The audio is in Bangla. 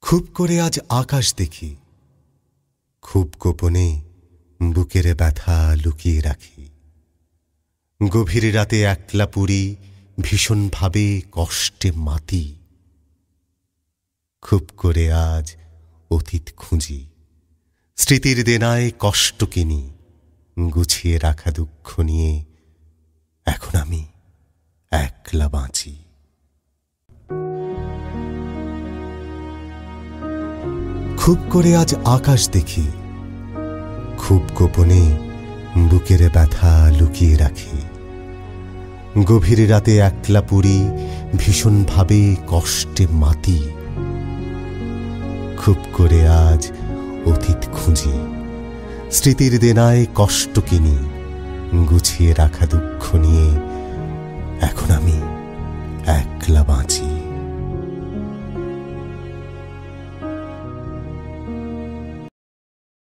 খুব করে আজ আকাশ দেখি, খুব গোপনে বুকের ব্যথা লুকিয়ে রাখি। গভীর রাতে একলা পুরি, ভীষণভাবে কষ্টে মাতি। খুব করে আজ অতীত খুঁজি, স্মৃতির দেনায় কষ্ট কিনি। গুছিয়ে রাখা দুঃখ নিয়ে এখন আমি একলা বাঁচি। খুব করে আজ আকাশ দেখি, খুব গোপনে বুকের ব্যথা লুকিয়ে রাখি। গভীর রাতে একলা পুরি, ভীষণভাবে কষ্টে মাতি। খুব করে আজ অতীত খুঁজি, স্মৃতির দেনায় কষ্ট কিনি। গুছিয়ে রাখা দুঃখ নিয়ে এখন আমি একলা বাঁচি।